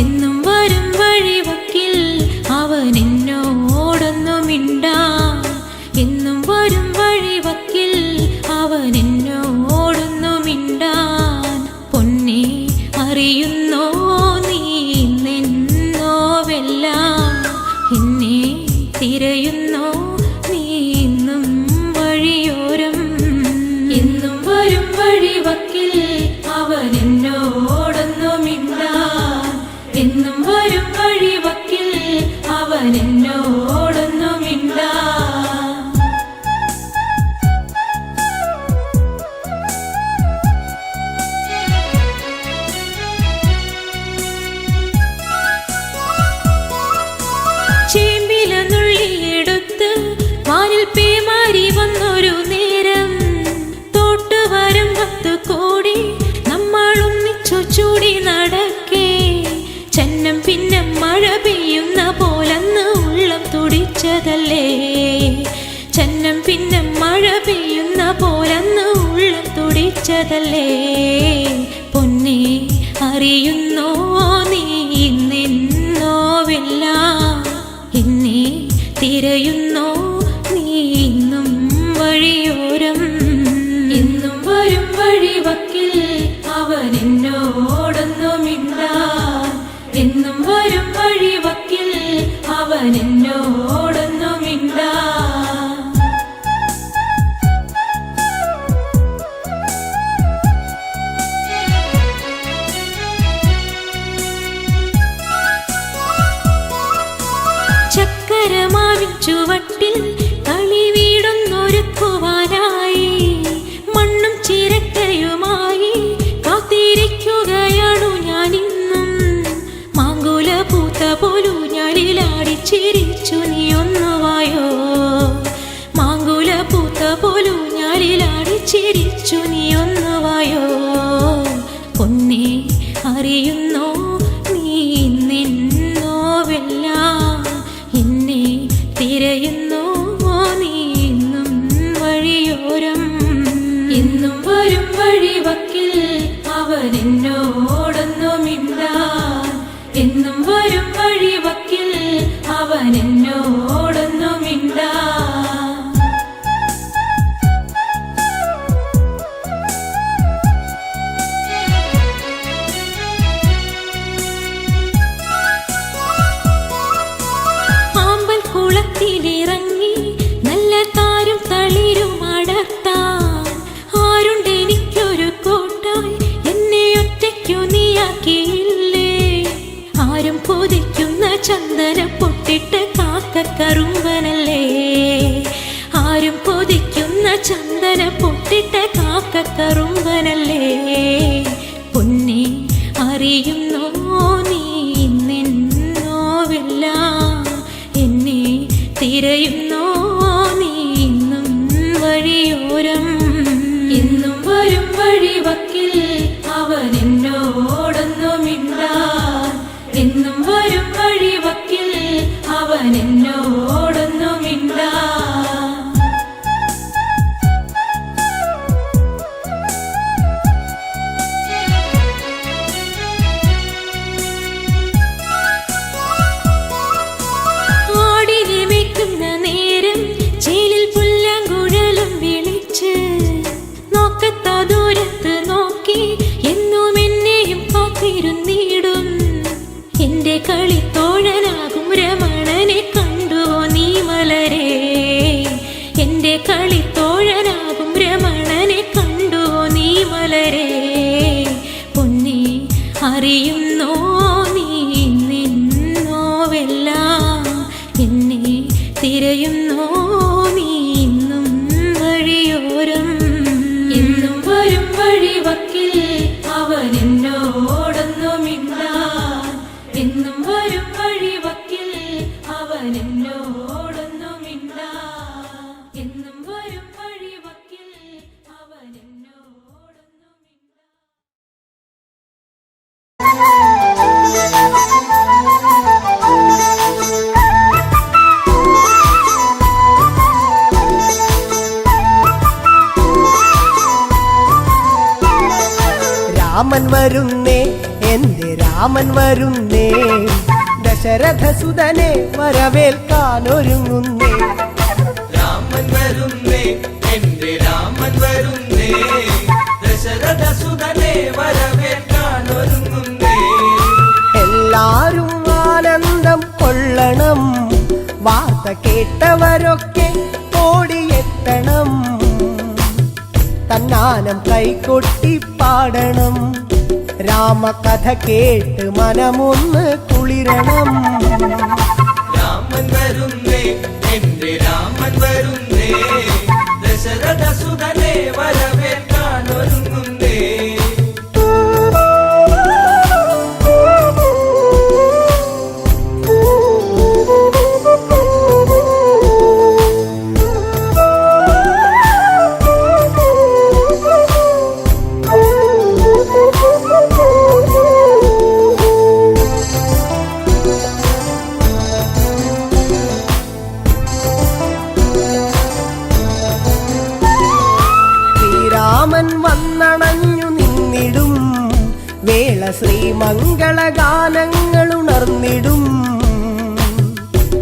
എന്നും വരും വഴിവക്കിൽ അവൻ എന്നോടൊന്നു മിണ്ടാൻ. എന്നും വരും വഴിവക്കിൽ അവൻ എന്നോടൊന്നു മിണ്ടാൻ. പൊന്നെ അറിയുന്നോ നീ നിന്നോവെല്ലാം, എന്നെ തിരയുന്നോ നീ ഇന്നും വഴിയോരം. എന്നും വരും വഴിവക്കിൽ അവൻ എന്നോടൊന്നു മിണ്ടാൻ. എന്നും വരും വഴിവക്കിൽ അവൻ എന്നോടൊന്നു മിണ്ടാൻ. ചേമ്പില നുള്ളിയെടുത്ത് വാനിൽ പേമാരി വന്നൊരു നേരം, തോട്ടുവരും 10 കോടി നമ്മൾ ഒന്നിച്ചു ചൂടി നടക്കേ. ചന്നം പിന്നെ മഴ പെയ്യുന്ന പോലന്ന് ഉള്ളം തുടിച്ചതല്ലേ. ചന്നം പിന്നെ മഴ പെയ്യുന്ന പോലന്ന് ഉള്ളം തുടിച്ചതല്ലേ. പൊന്നെ അറിയുന്നോ നീ നിന്നോവെല്ലാം, എന്നെ തിരയുന്നോ നീ ഇന്നും വഴിയോരം. എന്നും വരും വഴിവക്കിൽ അവൻ എന്നോടൊന്നു മിണ്ടാൻ. എന്നും വരും വഴിവക്കിൽ അവൻ എന്നോടൊന്നു മിണ്ടാൻ. ചക്കരമാവിൻ ചുവട്ടിൽ കളി വീടൊന്നൊരുക്കുവാനായി മണ്ണും ചിരട്ടയുമായി കാത്തിരിക്കുകയാണു ഞാനിന്നും. മാങ്കുല പൂത്ത പോലൂഞ്ഞാലിലാടി ചിരിച്ചു നീ ഒന്നുവായോ. മാങ്കുല പൂത്ത പോലൂഞ്ഞാലിലാടി ചിരിച്ചു നീ ഒന്നുവായോ. പൊന്നെ അറിയുന്നോ നീ നിന്നോവെല്ലാം, എന്നെ തിരയുന്നോ നീ ഇന്നും വഴിയോരം. എന്നും വരും വഴിവക്കിൽ അവൻ എന്നോടൊന്നു മിണ്ടാൻ. എന്നും വരും വഴിവക്കിൽ അവൻ എന്നോടൊന്നു മിണ്ടാൻ. ആമ്പൽ കുളത്തിലിറങ്ങി നല്ല താരും തളിരും അടർത്താൻ ആരുണ്ടെനിക്കൊരു കോട്ടായി, എന്നെ ഒറ്റയ്ക്കു നീയാക്കിയില്ലേ. ആരും കൊതിക്കുന്ന ചന്ദന പൊട്ടിട്ട് കാക്കക്കറുമ്പനല്ലേ. ആരും കൊതിക്കുന്ന ചന്ദന പൊട്ടിട്ട് കാക്കക്കറുമ്പനല്ലേ. പൊന്നെ അറിയുന്നോ നീ നിന്നോവെല്ലാം, എന്നെ തിരയുന്നോ നീ ഇന്നും വഴിയോരം. എന്നും വരും വഴിവക്കിൽ അവൻ എന്നോടൊന്നു മിണ്ടാൻ. എന്നും വരും വഴിവക്കിൽ അവൻ എന്നോടൊന്നു മിണ്ടാൻ. ആടിനെ മേയ്ക്കുന്ന നേരം ചേലിൽ പുല്ലാങ്കുഴലും വിളിച്ച് നോക്കത്താ ദൂരത്ത് നോക്കി എന്നും എന്നെയും കാത്തിരുന്നിടും. എന്റെ കളിത്തോഴനാകും രമണനെ കണ്ടുവോ നീ മലരേ. എന്റെ കളിത്തോഴനാകും രമണനെ കണ്ടുവോ നീ മലരേ. പൊന്നെ അറിയുന്നോ നീ നിന്നോവെല്ലാം, എന്നെ തിരയുന്നോ നീ ഇന്നും വഴിയോരം. എന്നും വരും വഴിവക്കിൽ അവൻ എന്നോടൊന്നു മിണ്ടാൻ. എന്നും വരും വഴിവക്കിൽ അവൻ എന്നോടൊന്നു മിണ്ടാൻ. എന്നും വരും വഴിവക്കിൽ അവൻ എന്നോടൊന്നു മിണ്ടാൻ. രാമൻ വരുന്നേ എന്റെ രാമൻ വരുന്നേ, ദശരഥസുതനെ വരവേൽക്കാനൊരുങ്ങുന്നേ. രാമൻ വരുന്നേ, എന്റെ രാമൻ വരുന്നേ, ദശരഥസുതനെ വരവേൽക്കാനൊരുങ്ങുന്നേ. എല്ലാരും ആനന്ദം കൊള്ളണം, വാർത്ത കേട്ടവരൊക്കെ ഓടിയെത്തണം. തന്നാനം കൈകൊട്ടി പാടണം, രാമകഥ കേട്ട് മനമൊന്ന് കുളിരണം. രാമൻ വരുന്നേ, എന്റെ രാമൻ വരുന്നേ, ദശരഥസുതനെ വരവേൽക്കാനൊരുങ്ങുന്നേ. രാമൻ വന്നണഞ്ഞു നിന്നിടും വേള ശ്രീമംഗളഗാനങ്ങൾ ഉണർന്നിടും.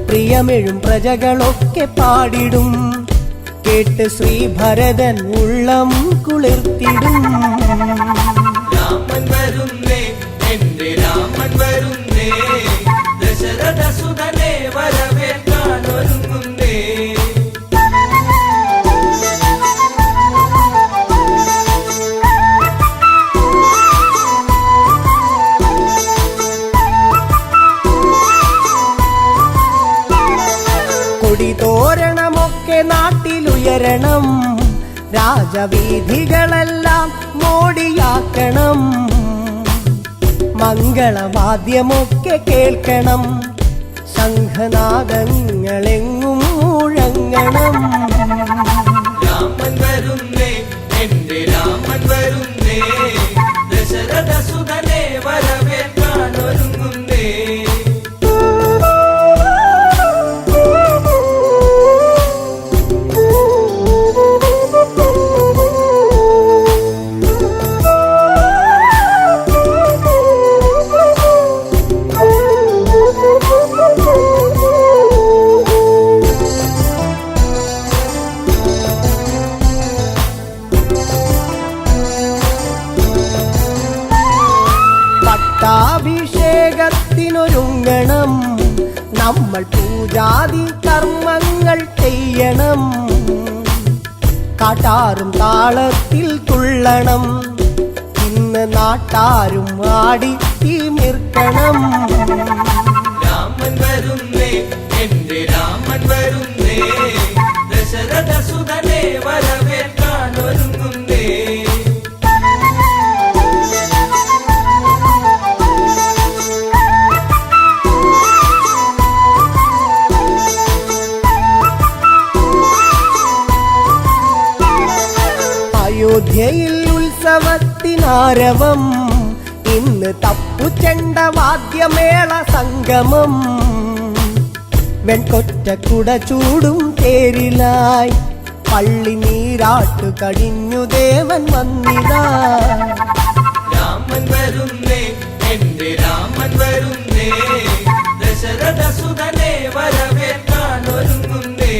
പ്രിയമെഴും പ്രജകളൊക്കെ പാടിടും, കേട്ട് ശ്രീഭരതൻ ഉള്ളം കുളിർത്തിടും. രാമൻ വരുന്നേ, എന്റെ രാമൻ വരുന്നേ, ദശരഥസുതനെ വരവേൽക്കാനൊരുങ്ങുന്നേ. കൊടിതോരണമൊക്കെ നാട്ടിലുയരണം, രാജവീഥികളെല്ലാം മോടിയാക്കണം. മംഗളവാദ്യമൊക്കെ കേൾക്കണം, ശംഖനാദങ്ങളെങ്ങും മുഴങ്ങണം. രാമൻ വരുന്നേ, എന്റെ രാമൻ വരുന്നേ, ദശരഥസുതനെ വരവേൽക്കാനൊരുങ്ങുന്നേ. പട്ടാഭിഷേകത്തിനൊരുങ്ങണം, നമ്മൾ പൂജാതി കർമ്മങ്ങൾ ചെയ്യണം. കാട്ടാറും താളത്തിൽ തുള്ളണം, ഇന്ന് നാട്ടാരും ആടി തിമിർക്കണം. രാമൻ വരുന്നേ, എന്റെ രാമൻ വരുന്നേ, ദശരഥസുതനെ വരവേൽക്കാനൊരുങ്ങുന്നേ. അയോധ്യയിൽ ഉത്സവത്തിനാരവം, ഇന്ന് തപ്പുചെണ്ട വാദ്യമേള സംഗമം. വെൺകൊറ്റക്കുട ചൂടും തേരിലായി പള്ളി നീരാട്ടു കഴിഞ്ഞു ദേവൻ വന്നിതാ. രാമൻ വരുന്നേ, എന്റെ രാമൻ വരുന്നേ, ദശരഥസുതനെ വരവേൽക്കാനൊരുങ്ങുന്നേ.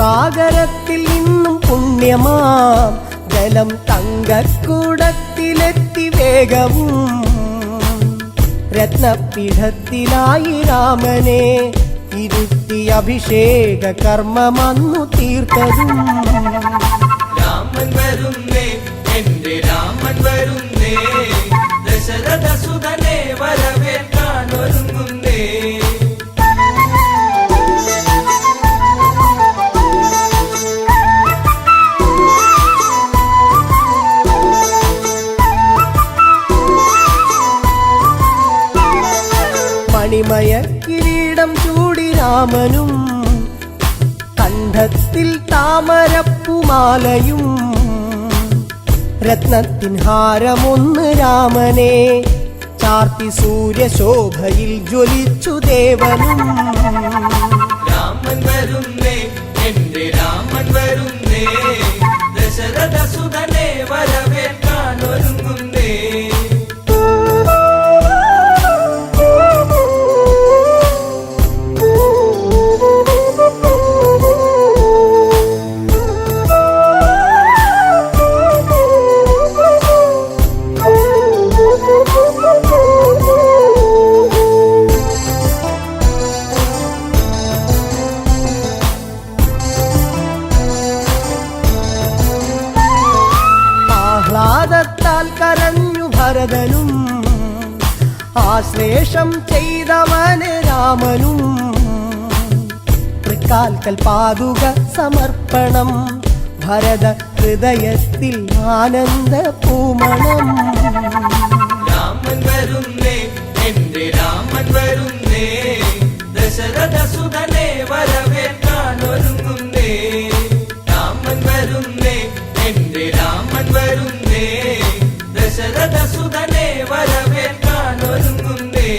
സാഗരത്തിൽ നിന്നും പുണ്യമാം ജലം തങ്കക്കുടത്തിലെത്തി വേഗവും. രത്നപീഠത്തിലായി രാമനെ ഇരുത്തി അഭിഷേക കർമ്മമന്നു തീർത്തതും. രാമൻ വരുന്നേ, എന്റെ രാമൻ വരുന്നേ, ദശരഥസുതനെ വരവേൽക്കാനൊരുങ്ങുന്നേ. മണിമയ കിരീടം ചൂടി രാമനും കണ്ഠത്തിൽ താമരപ്പുമാലയും രത്നത്തിൻ ഹാരമൊന്ന് രാമനെ ചാർത്തി സൂര്യശോഭയിൽ ജ്വലിച്ചു ദേവനും. രാമൻ വരുന്നേ എന്റെ രാമൻ വരുന്നേ ദശരഥ സുതനെ വരവേൽക്കാൻ ഒരുങ്ങുന്നേ. ആഹ്ലാദത്താൽ കരഞ്ഞു ഭരതനും ആശ്ലേഷം ചെയ്തവന് രാമനും. തൃക്കാൽക്കൽ പാതുക സമർപ്പണം ഭരത ഹൃദയത്തിൽ ആനന്ദ പൂമണം. രാമൻ വരുന്നേ എന്റെ രാമൻ വരുന്നേ ദശരഥ സുതനെ വരവേൽക്കാൻ ഒരുങ്ങുന്നേ. രാമൻ വരുന്നേ എന്റെ രാമൻ വരുന്നേ ദശരഥ സുതനെ വരവേൽക്കാൻ ഒരുങ്ങുന്നേ.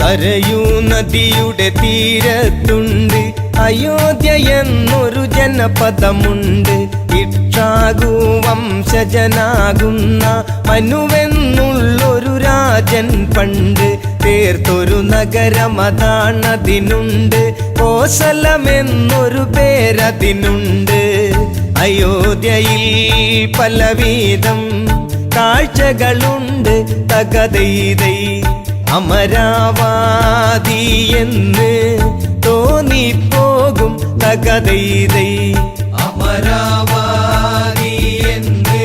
കരയൂ നദിയുടെ തീരത്തുണ്ട് അയോധ്യ എന്നൊരു ജനപദമുണ്ട്. ഇക്ഷാകു വംശജനാകുന്ന മനുവെന്നുള്ളൊരു രാജൻ പണ്ട് തീർത്തൊരു നഗരമതാണതിനുണ്ട്. കോസലമെന്നൊരു പേരതിനുണ്ട്. അയോധ്യയിൽ പലവിധം കാഴ്ചകളുണ്ട്. തകതൈതൈ അമരാവാതി എന്ന് തോന്നിപ്പോകും. തകതൈതൈ അമരാവാതി എന്ന്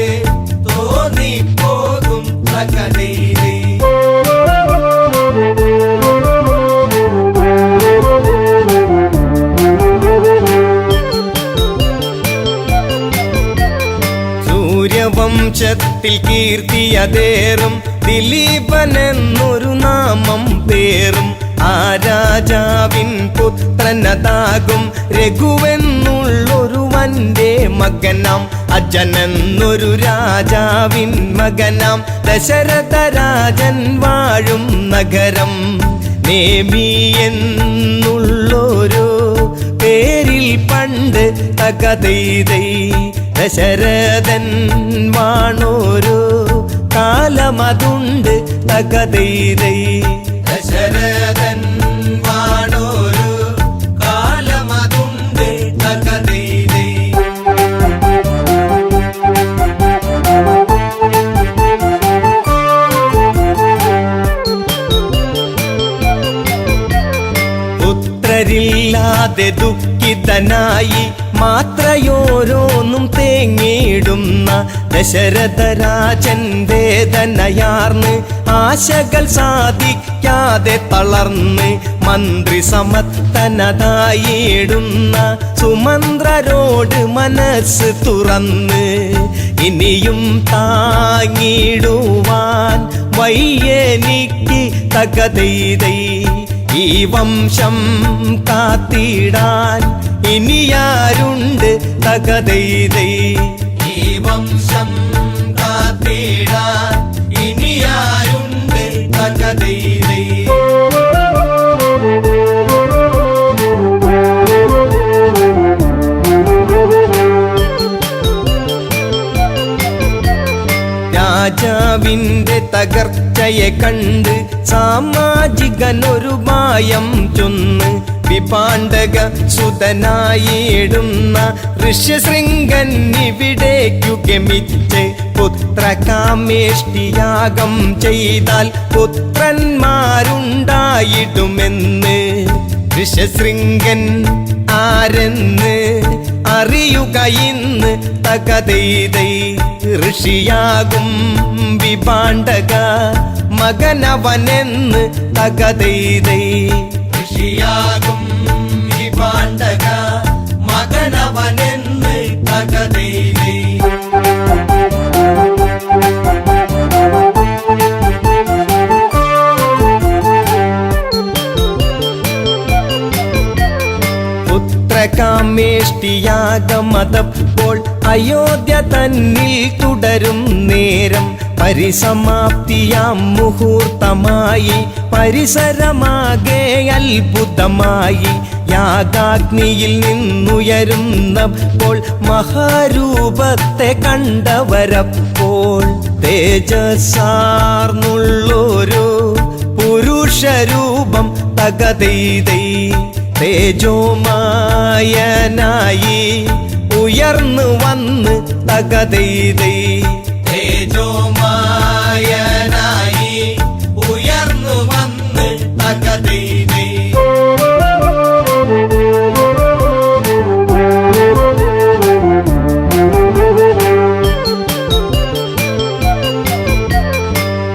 തോന്നിപ്പോകും. തകതൈതൈ സൂര്യവംശത്തിൽ കീർത്തിയതേറും ദിലീപനെന്നൊരു നാമം പേറും. ആ രാജാവിൻ പുത്രനതാകും രഘുവെന്നുള്ളൊരുവന്റെ മകനാം. അജനെന്നൊരു രാജാവിൻ മകനാം. ദശരഥ രാജൻ വാഴും നഗരം നേമി എന്നുള്ളൊരു പേരിൽ പണ്ട് തകതൈതൈ ദശരഥൻ വാണോരോ കാലമതുണ്ട്. തകതൈതൈ ദശരഥൻ വാണോരു കാലമതുണ്ട്. തകതൈതൈ പുത്രരില്ലാതെ ദുഃഖിതനായി മാത്രയോരോന്നും തേങ്ങിടുന്ന ദശരഥരാജൻ വേദനയാർന്ന് ആശകൾ സാധിക്കാതെ തളർന്ന് മന്ത്രി സമത്തനതായിടുന്ന സുമന്ത്രരോട് മനസ്സ് തുറന്ന് ഇനിയും താങ്ങിടുവാൻ വയ്യെനിക്ക് തകതൈതൈ ഈ വംശം കാത്തിടാൻ ഇനിയാരുണ്ട് തകതൈതൈ ഈ വംശം കാത്തിടാൻ ഇനിയാരുണ്ട് തകതൈതൈ രാജാവിന്റെ തകർച്ചയെ കണ്ട് സാമാജികനൊരു മായം ചൊന്ന് വിപാണ്ഡക സുതനായിടുന്ന ഋഷ്യശൃംഗൻ ഇവിടേക്കു ഗമിച്ച് പുത്രകാമേഷ്ടിയാഗം ചെയ്താൽ പുത്രന്മാരുണ്ടായിടുമെന്ന് ഋഷ്യശൃംഗൻ ആരെന്ന് അറിയുക ഇന്ന് തകതൈതൈ ഋഷിയാകും വിഭാണ്ഡക മകനവനെന്ന് തകതൈതൈ ഋഷിയാകും വിഭാണ്ഡക മകനവനെന്ന് തകതൈതൈ പുത്രകാമേഷ്ടിയാഗമതപ്പോൾ അയോധ്യ തന്നിൽ തുടരും നേരം പരിസമാപ്തിയാം മുഹൂർത്തമായി പരിസരമാകെ അത്ഭുതമായി യാഗാഗ്നിയിൽ നിന്നുയരുന്നപ്പോൾ മഹാരൂപത്തെ കണ്ടവരപ്പോൾ തേജസ്സാർന്നുള്ളൊരു പുരുഷരൂപം തകതൈതൈ തേജോമായനായി ഉയർന്നു വന്ന് തകതൈതൈ തേജോമായനായി ഉയർന്നു വന്ന് തകതൈതൈ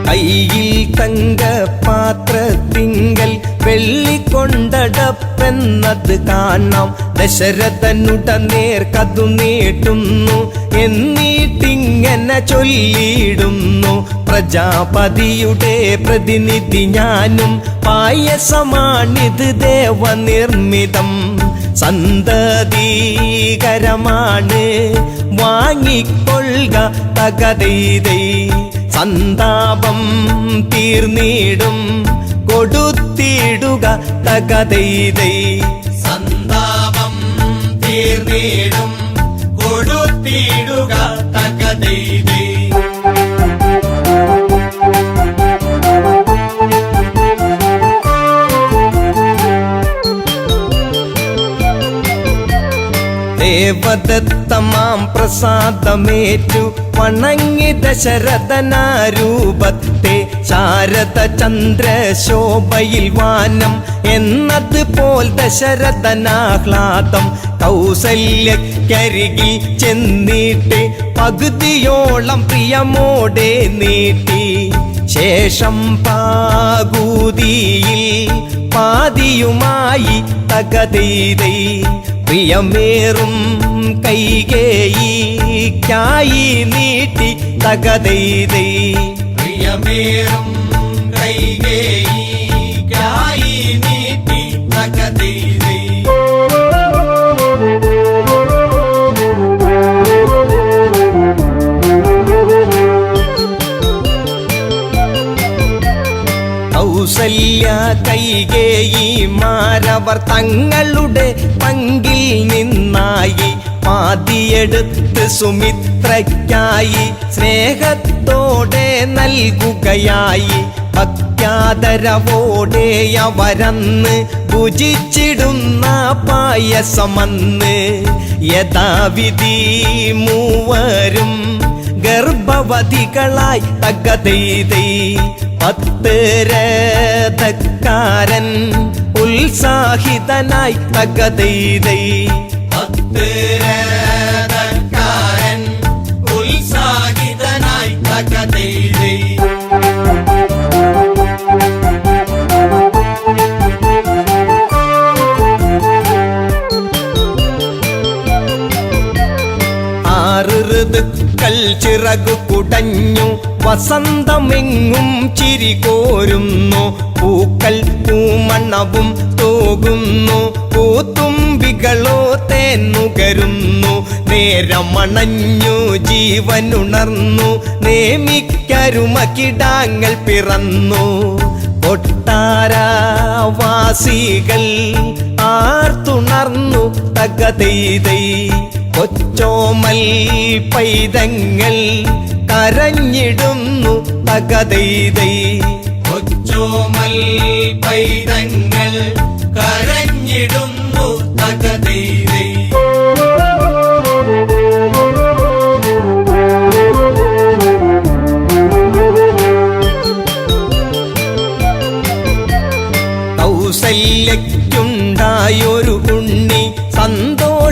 കയ്യിൽ തങ്കപാത്രത്തിങ്കൽ വെള്ളിക്കൊണ്ടടപ്പെന്നത് കാണാം ദശരഥനുടനേർ കതു നീട്ടുന്നു എന്നിട്ടിങ്ങനെ ചൊല്ലിയിടുന്നു പ്രജാപതിയുടെ പ്രതിനിധി ഞാനും പായസമാണിത് ദേവനിർമ്മിതം സന്തതീകരമാണ് വാങ്ങിക്കൊള്ളുക തകതൈതൈ സന്താപം തീർന്നിടും കൊടുത്തിടുക തകതൈതൈ സന്താപം തീർന്നിടും കൊടുത്തിടുക തകതൈതൈ ദേവദത്തമാം പ്രസാദമേറ്റു വണങ്ങി ദശരഥനാരൂപത്തെ ശാരദ ചന്ദ്രശോഭയിൽ വാനം എന്നതുപോൽ ദശരഥനാഹ്ലാദം കൗസല്യക്കരികിൽ ചെന്നിട്ട് പകുതിയോളം പ്രിയമോടെ നീട്ടി ശേഷം പാകൂതിയിൽ പാതിയുമായി തകതൈതൈ പ്രിയമേറും കൈകേയിക്കായി നീട്ടി തകതൈതൈ പ്രിയമേറും കൈകേയിക്കായി നീട്ടി തകതൈതൈ കൗസല്യ കൈകേയിമാരവർ തങ്ങളുടെ പങ്കിൽ നിന്നായി പാതിയെടുത്ത് സുമിത്രയ്ക്കായി സ്നേഹത്തോടെ നൽകുകയായി ഭക്ത്യാദരവോടെ അവരന്ന് ഭുജിച്ചിടുന്ന പായസമന്ന് യഥാവിധി മൂവരും ഗർഭവതികളായി തകതൈതൈ 10 രഥക്കാരൻ ഉത്സാഹിതനായി തകതൈതൈ 10 രഥക്കാരൻ ഉത്സാഹിതനായി തകതൈതൈ ഋതുക്കൾ ചിറകു കുടഞ്ഞു വസന്തമെങ്ങും ചിരി കോരുന്നു പൂക്കൾ പൂമണ്ണവും തൂകുന്നു പൂത്തുമ്പികളോ തേന്നുകരുന്നു നേരമണഞ്ഞു ജീവനുണർന്നു നേമിക്കരുമകിടാങ്ങൾ പിറന്നു കൊട്ടാരവാസികൾ ആർത്തുണർന്നു തകതൈതൈ കൊച്ചോമൽ പൈതങ്ങൾ കരഞ്ഞിടുന്നു തകതൈതൈ കൊച്ചോമൽ പൈതങ്ങൾ കരഞ്ഞിടുന്നു തകതൈതൈ കൗസല്യയ്ക്കുണ്ടായൊരു ഉണ്ണി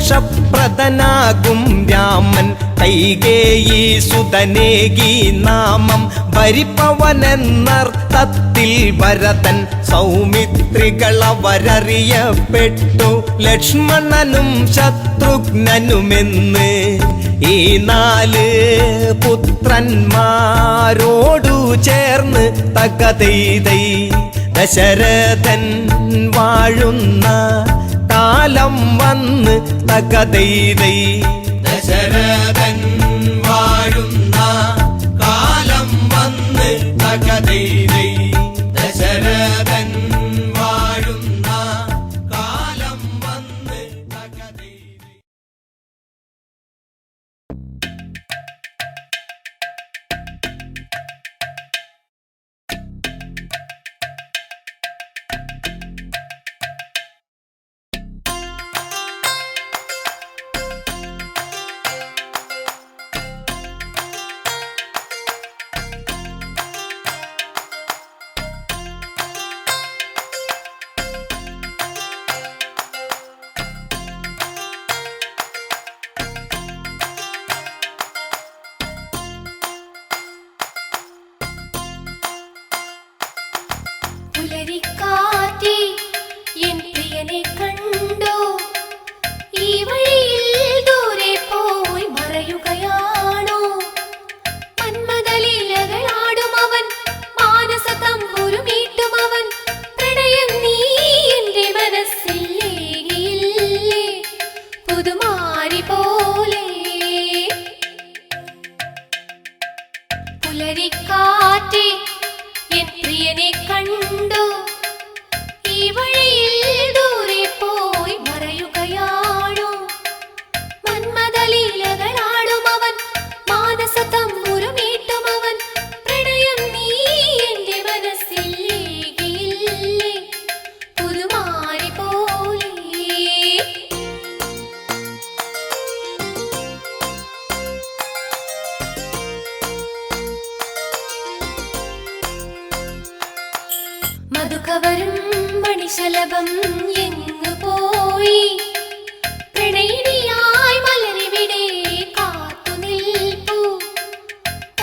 സന്തോഷപ്രദനാകും രാമൻ കൈകേയി സുതനേകി നാമം ഭരിപ്പവനെന്നർത്ഥത്തിൽ ഭരതൻ സൗമിത്രികളവരറിയപ്പെട്ടു ലക്ഷ്മണനും ശത്രുഘ്നനുമെന്ന് ഈ 4 പുത്രന്മാരോടു ചേർന്ന് തകതൈതൈ ദശരഥൻ വാഴുന്ന കാലം വന്ന് തകതൈതൈ ദശരഥൻ വാഴുന്ന കാലം വന്ന് തകതൈതൈ ദശരഥൻ വാഴുന്ന കാലം വന്ന് തകതൈതൈ. പുലരിക്കാറ്റേ എൻ പ്രിയനെ കണ്ടോ ഈ വഴിയിൽ ദൂരെ പോയി മറയുകയാണോ മന്മദലീലകളാടും അവൻ മാനസ തമ്പുരുമീട്ടും അവൻ പ്രണയം നീ എന്റെ മനസ്സിൽ ഏകിയില്ലേ പുതുമാരി പോലെ പുലരിക്കാറ്റേ എൻ പ്രിയനെ കണ്ടോ ഈ വഴിയിൽ ദൂരെ പോയി മറയുകയാണോ മന്മദലീലകളാടും അവൻ മാനസ തമ്പുരുമീട്ടും അവൻ പ്രണയം നീ എന്റെ മനസ്സിൽ ഏകിയില്ലേ പുതുമാരി പോലെ മധുകവരും മണിശലഭം എങ്ങു പോയി പ്രണയിനിയായി മലരിവിടെ കാത്തു നിൽപ്പൂ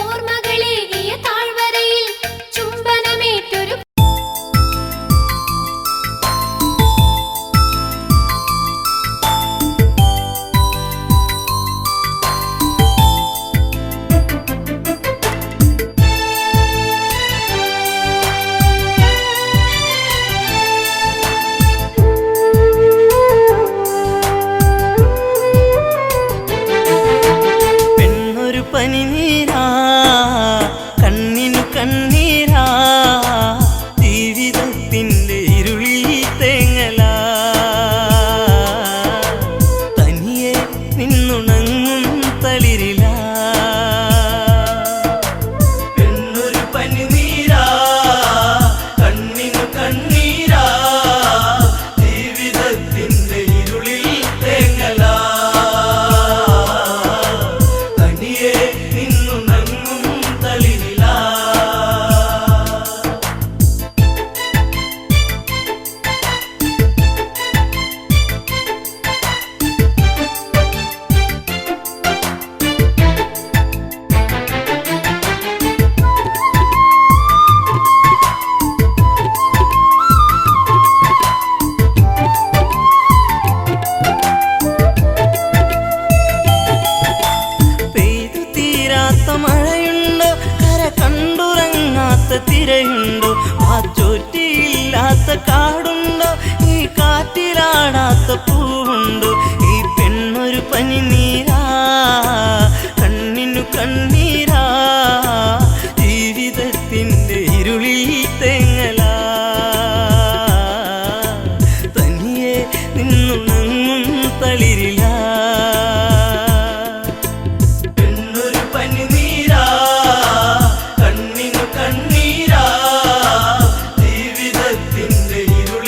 ഓർമ്മകളേകിയ താഴ്വരയിൽ ചുംബനമേറ്റൊരു പനിനീരാ കണ്ണിനു കണ്ണീരാ ജീവിതത്തിൻ്റെ ഇരുളിൽ തേങ്ങലാ തനിയെ നിന്നുണങ്ങും തളിരിലാ പെണ്ണൊരു പനിനീരാ കണ്ണിനു കണ്ണീരാ ജീവിതത്തിൻ്റെ ഇരുളിൽ തേങ്ങലാ മഴയുണ്ടോ കര കണ്ടുറങ്ങാത്ത തിരയുണ്ടോ ആ ചോറ്റിയില്ലാത്ത കാടുണ്ടോ ഈ കാറ്റിലാടാത്ത പൂവുണ്ടോ ഈ പെണ്ണൊരു പനിനീരാ കണ്ണിനു കണ്ണീരാ ജീവിതത്തിൻ്റെ ഇരുളിൽ തേങ്ങലാ തനിയെ നിന്നുണങ്ങും തളിരിലാ കണ്ണിനു കണ്ണീരാ ജീവിതത്തിൻ്റെ ഇരുൾ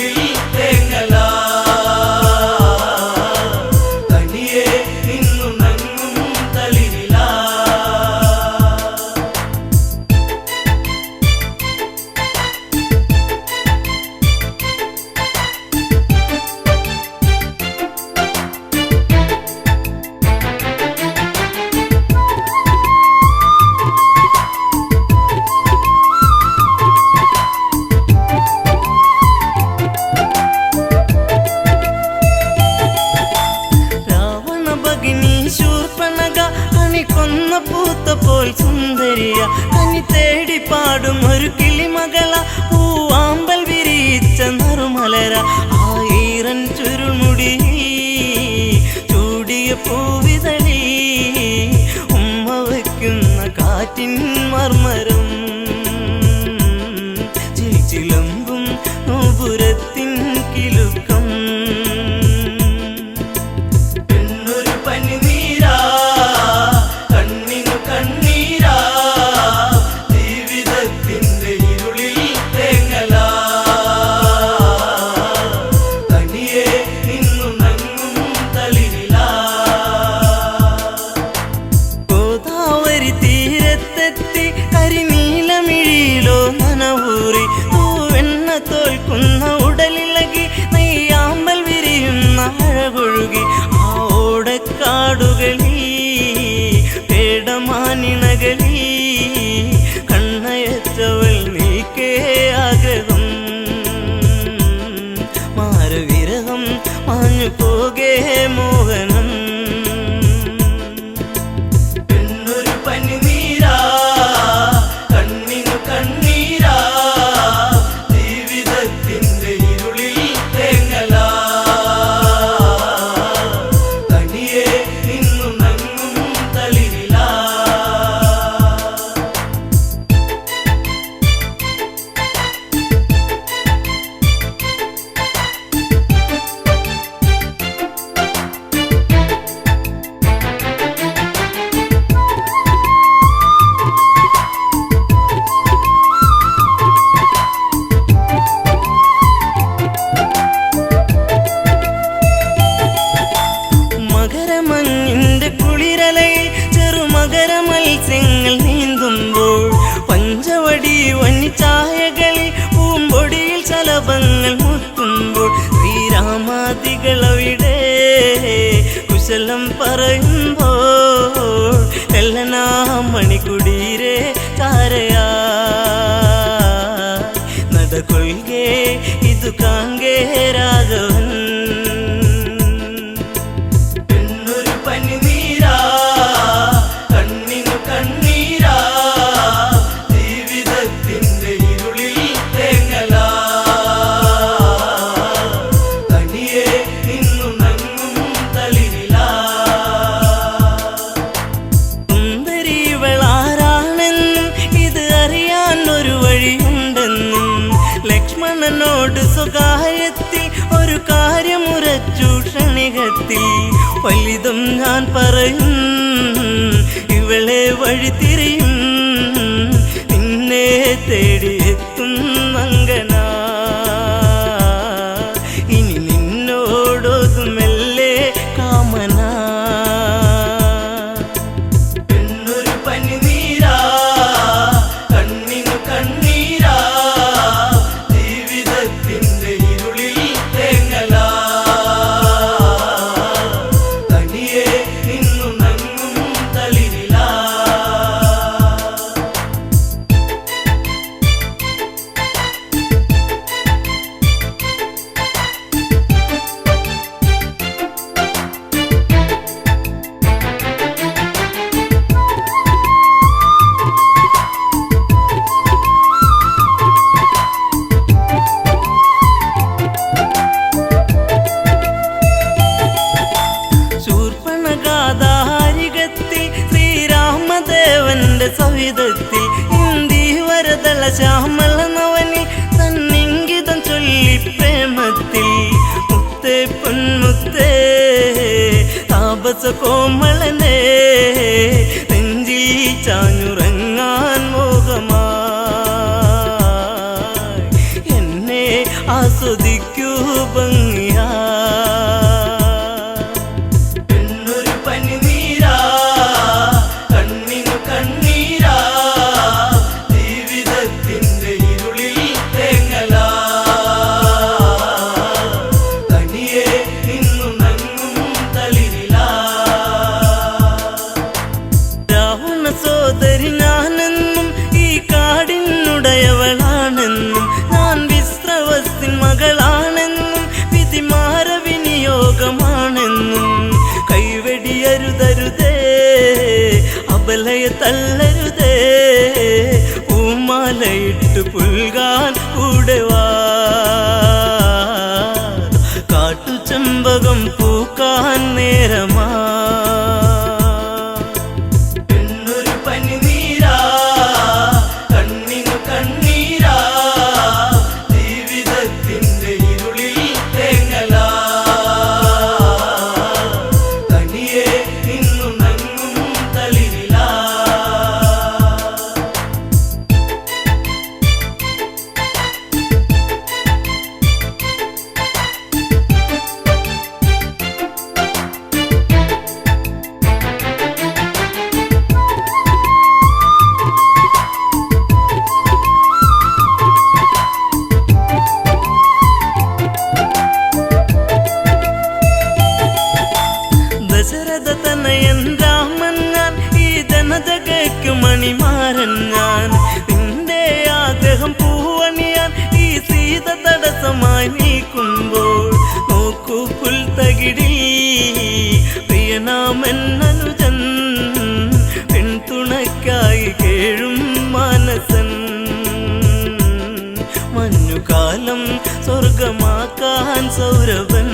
മാർമരം ചിലമ്പും നോപുരത്തിൻ കിലുക്കം പെണ്ണൊരു പനിനീരാ കണ്ണിനു കണ്ണീരാ ജീവിതത്തിന്റെ ഇരുളിൽ തേങ്ങലാ തനിയെ നിന്നു നങ്ങും തളിരിലാ ഗോദാവരി തീരത്തെത്തി കരിനീലമിഴിയിലോ നനവൂറി തൂവെണ്ണ തോൽക്കുന്ന ഉടലിളകി നെയ്യാമ്പൽ വിരിയുന്ന അഴകൊഴുകി ആ ഓടക്കാടുകളിൽ പേടമാനിണകളിൽ കണ്ണയറ്റവൾ നീക്കേ ആഗ്രഹം മാരവിരഹം മാഞ്ഞു പോകേ മോഹനം പെണ്ണൊരു പനിനീരാ കണ്ണിനു കണ്ണീരാ ജീവിതത്തിന്റെ ഇരുളിൽ തേങ്ങലാ തനിയെ നിന്നു നങ്ങും തളിരിലാ മകരമഞ്ഞിന്റെ കുളിരലയിൽ ചെറുമകര മത്സ്യങ്ങൾ നീന്തുമ്പോൾ പഞ്ചവടി വന്നിച്ചായകളിൽ പൂമ്പൊടിയിൽ ശലഭങ്ങൾ മുത്തുമ്പോൾ ശ്രീരാമാദികളവിടെ കുശലം പറയുമ്പോൾ എല്ലനാ മണിക്കുടീരെ ചാരയാ നടകൊള്ളുകേ ഇതു കാങ്കേ രാഘവൻ പെണ്ണൊരു പനിനീരാ കണ്ണിനു കണ്ണീരാ ജീവിതത്തിന്റെ ഇരുളിൽ തേങ്ങലാ തനിയെ നിന്നു നങ്ങും തളിരിലാ സുന്ദരിവളാരാണെന്നും ഇത് അറിയാൻ ഒരു വഴിയുണ്ടെന്നും ലക്ഷ്മണനോട് സ്വകാര്യത്തിൽ ഒരു കാര്യമുറച്ചു ക്ഷണികത്തിൽ ഫലിതം ഞാൻ പറയും ഇവളെ വഴിതിരിയും നിന്നെ തേടിയെത്തും അങ്കന ഇനി നിന്നോടൊതുമെല്ലെ കാമന പെണ്ണൊരു പനിനീരാ കണ്ണിനു കണ്ണീരാ ജീവിതത്തിന്റെ ഇരുളിൽ തേങ്ങലാ തനിയെ നിന്നു നങ്ങും തളിരിലാ ശൂർപ്പണഗാധാരികത്തിൽ ശ്രീരാമദേവന്റെ സവിധത്തിൽ ഇന്ദീവരതള ശ്യാമള നവനിൽ തന്നിങ്കിതം ചൊല്ലി പ്രേമത്തിൽ മുത്തേ പൊന്മുത്തേ താപസ കോമളനെ നെഞ്ചിൽ ചാഞ്ഞുറങ്ങാൻ മോഹമായി എന്നെ ആസ്വദിക്കൂ ഭംഗിയാ പെണ്ണൊരു പനിനീരാ കണ്ണിനു കണ്ണീരാ ജീവിതത്തിന്റെ ഇരുളിൽ തേങ്ങലാ തനിയെ നിന്നു നങ്ങും തളിരിലാ രാവണ സോദരി ഞാനെന്നും ഈ കാടിനുടയവളാണെന്നും ഞാൻ വിശ്രവസ്തിൻ മകളാണെന്നും വിധിമാര വിനിയോഗമാണെന്നും കൈവെടിയരുതരുതേ അബലയ തള്ളരുതേ പൂമാലയിട്ട് പുൽകാൻ കൂടെ വാ കാട്ടുചെമ്പകം പൂക്കാൻ നേരമാ പെണ്ണൊരു പനിനീരാ കാലം സ്വർഗമാക്കാൻ സൗരഭൻ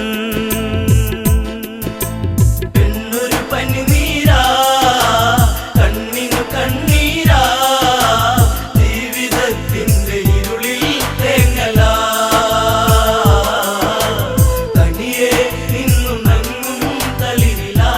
എന്നൊരു പനിനീരാ കണ്ണിനു കണ്ണീരാ ജീവിതത്തിന്റെ ഇരുളിൽ തേങ്ങലാ തനിയെ നിന്നു നങ്ങും തളിരിലാ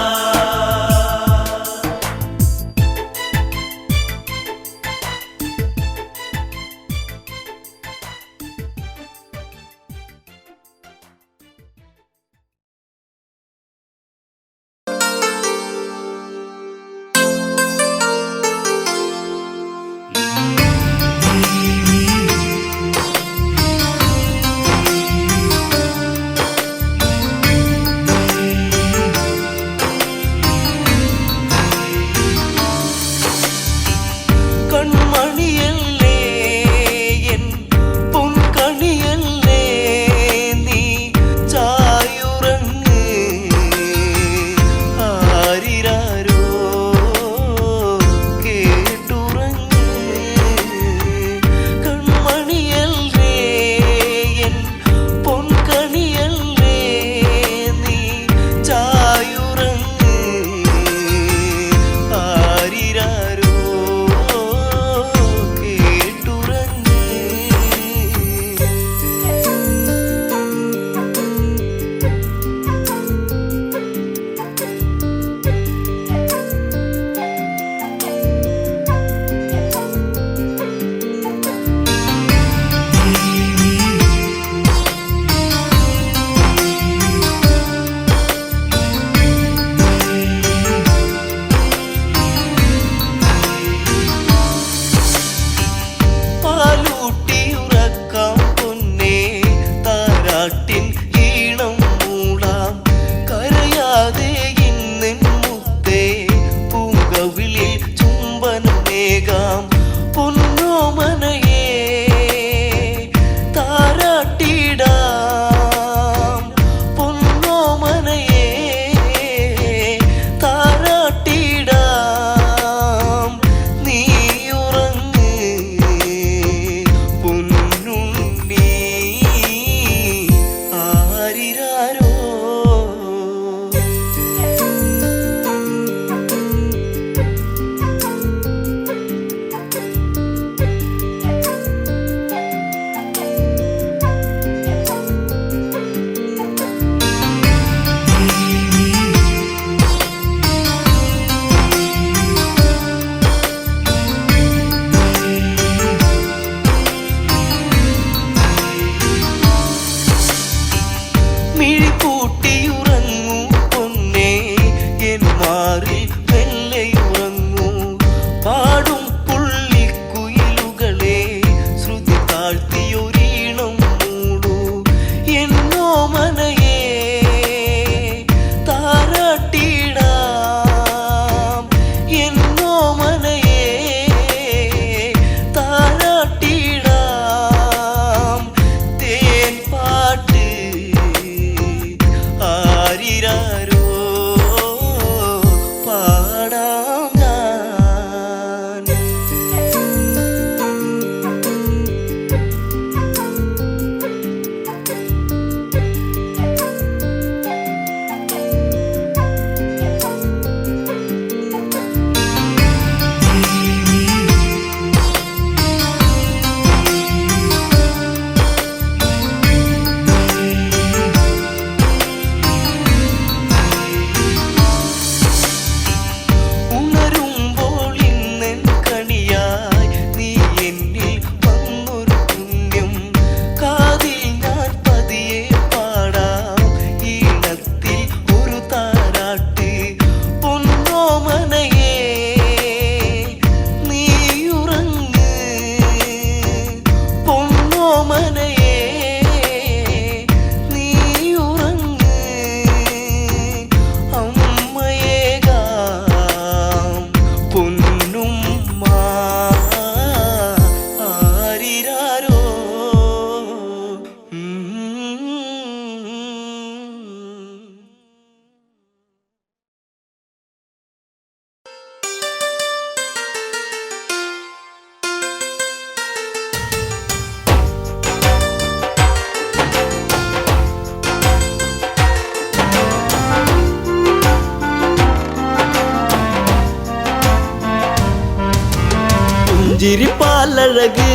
പുഞ്ചിരിപ്പാലഴക്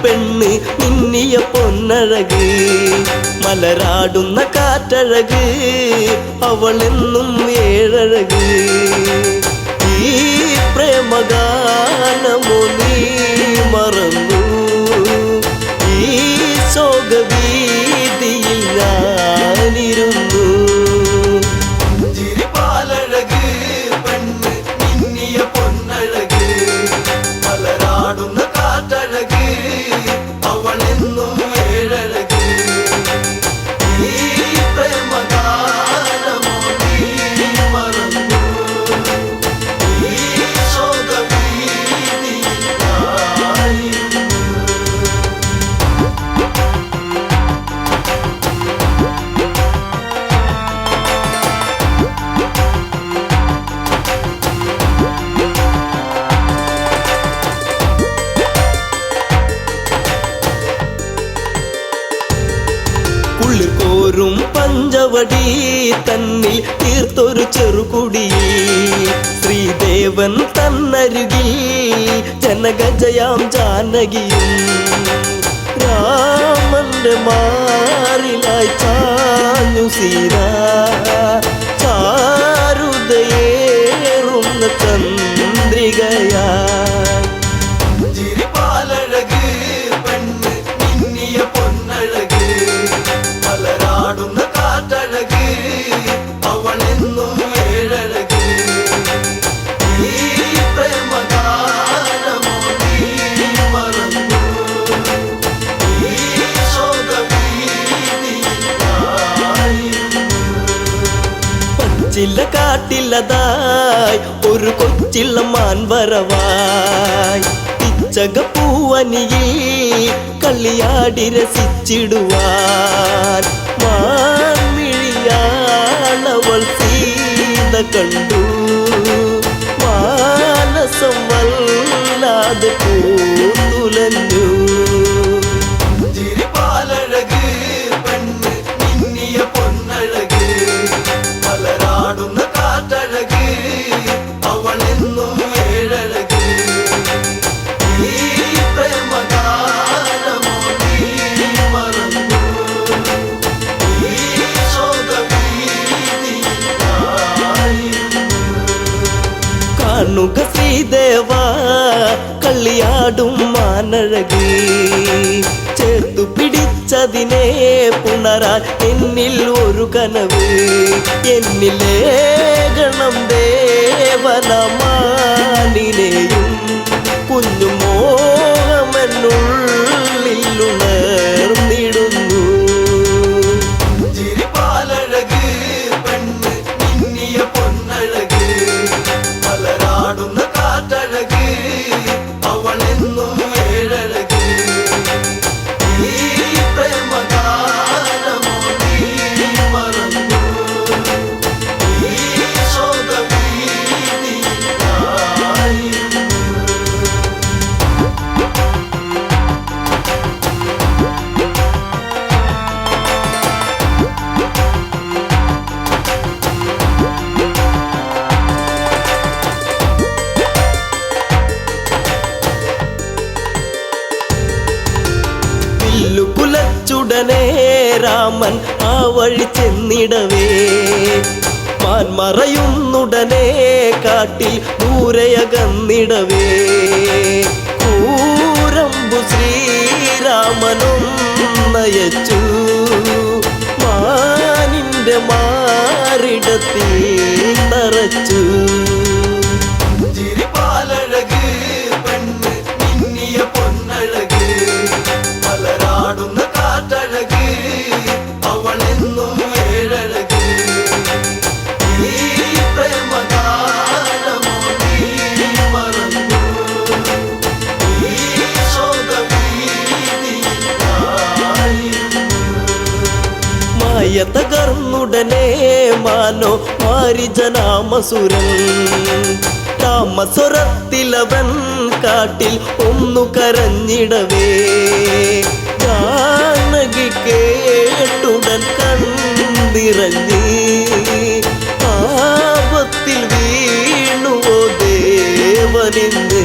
പെണ്ണ് മിന്നിയ പൊന്നഴക് മലരാടുന്ന കാറ്റഴക് അവളെന്നും ഏഴഴക് ഈ പ്രേമഗാനമോ നീ മറന്നു ഈ ശോകവീതിയിൽ ഞാനിരുന്നു ചിരിപ്പാലഴക് പെണ്ണ് മിന്നിയ പൊന്നഴക് മലരാടുന്ന കാറ്റഴക് അവളെന്നും ഏഴഴക് ഈ പ്രേമഗാനമോ നീ മറന്നു ഈ ശോകവീതിയിൽ ഞാനിരുന്നു. ഉള്ളിൽ കോരും പഞ്ചവടി തന്നിൽ തീർത്തൊരു ചെറുകുടി ശ്രീദേവൻ തന്നരുകിൽ ജനകജയാം ജാനകിയും രാമന്റെ മാറിലായി ചാഞ്ഞു സീത ചാരുതയേറുന്ന ചന്ദ്രികയാ ചിരിപ്പാലഴക് പെണ്ണ് മിന്നിയ പൊന്നഴക് മലരാടുന്ന കാറ്റഴക് അവളെന്നും ഏഴഴക് ഈ പ്രേമഗാനമോ നീ മറന്നു ഈ ശോകവീതിയിൽ ഞാനിരുന്നു. പച്ചില കാട്ടിലതായി ഒരു കൊച്ചിള്ള മാൻവരവായി പിച്ചകപ്പൂവനിയിൽ കളിയാടി രസിച്ചിടുവാൻ മാൻമിഴിയാളവൾ സീത കണ്ടു മാനസം വല്ലാതെ പൂത്തുലഞ്ഞു ചിരിപ്പാലഴക് പെണ്ണ് മിന്നിയ പൊന്നഴക് മലരാടുന്ന കാറ്റഴക് അവളെന്നും ഏഴഴക് ഈ പ്രേമഗാനമോ നീ മറന്നു ഈ ശോകവീതിയിൽ ഞാനിരുന്നു. കാണുക ശ്രീദേവ കളിയാടും മാനഴകി ചേർത്തു പിടിച്ചതിനെ പുണരാൻ എന്നിൽ ഒരു കനവ് എന്നിലെ ഗണം ദേവനമാനിനെയും കുഞ്ഞു മോഹമെന്നുള്ളിൽ ഉണർന്നിടുന്നു ചിരിപ്പാലഴക് പെണ്ണ് മിന്നിയ പൊന്നഴക് മലരാടുന്ന കാറ്റഴക് അവളെന്നും ഏഴഴക് ഈ പ്രേമഗാനമോ നീ മറന്നു ഈ ശോകവീതിയിൽ ഞാനിരുന്നു. വില്ലു കുലച്ചുടനെ രാമൻ ആ വഴി ചെന്നിടവേ മാൻമറയുന്നുടനെ കാട്ടിൽ ദൂരയകന്നിടവേ കൂരമ്പു ശ്രീരാമനും നയച്ചു മാനിന്റെ മാറിടത്തിൽ തറച്ചു ചിരിപ്പാലഴക് പെണ്ണ് മിന്നിയ പൊന്നഴക് മലരാടുന്ന കാറ്റഴക് അവളെന്നും ഏഴഴക് ഈ പ്രേമഗാനമോ നീ മറന്നു ഈ ശോകവീതിയിൽ ഞാനിരുന്നു. മായ തകർന്നുടനെ മാനോ മാരിജനാമസുരൻ താമസുരത്തിലവൻ കാട്ടിൽ ഒന്നു കരഞ്ഞിടവേ ജാനകി കേട്ടുടൻ കണ്ടിറങ്ങി ആപത്തിൽ വീണുവോ ദേവനിന്ന്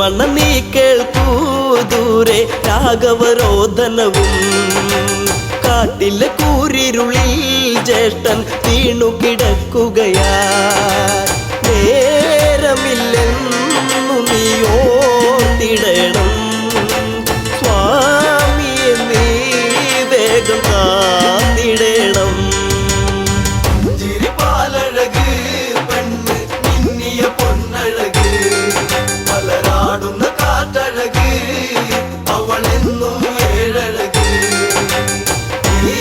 ലക്ഷ്മണ നീ കേൾക്കൂ ദൂരെ രാഘവരോധനവും കാട്ടിലെ കൂരിരുളിൽ ജ്യേഷ്ഠൻ വീണു കിടക്കുകയാ നേരമില്ലെന്നു നീ ഓർത്തിടണം സ്വാമിയെ നീ വേഗം കാത്തിടണം ചിരിപ്പാലഴക് പെണ്ണ് മിന്നിയ പൊന്നഴക് മലരാടുന്ന കാറ്റഴക് അവളെന്നും ഏഴഴക് ഈ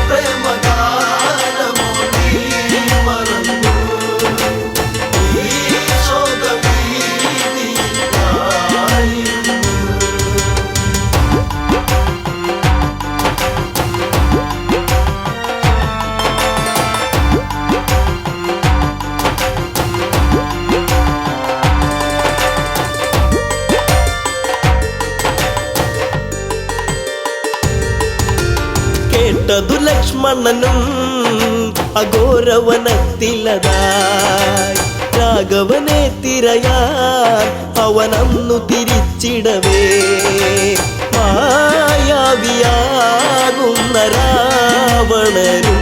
പ്രേമഗാനമോ നീ മറന്നു ഈ ശോകഭീതിയായിരുന്നു കേട്ടതു ലക്ഷ്മണനും അഘോരവനത്തിലതായി രാഘവനെ തിരയാൻ അവനന്നു തിരിച്ചിടവേ മായാവിയാകുന്ന രാവണനും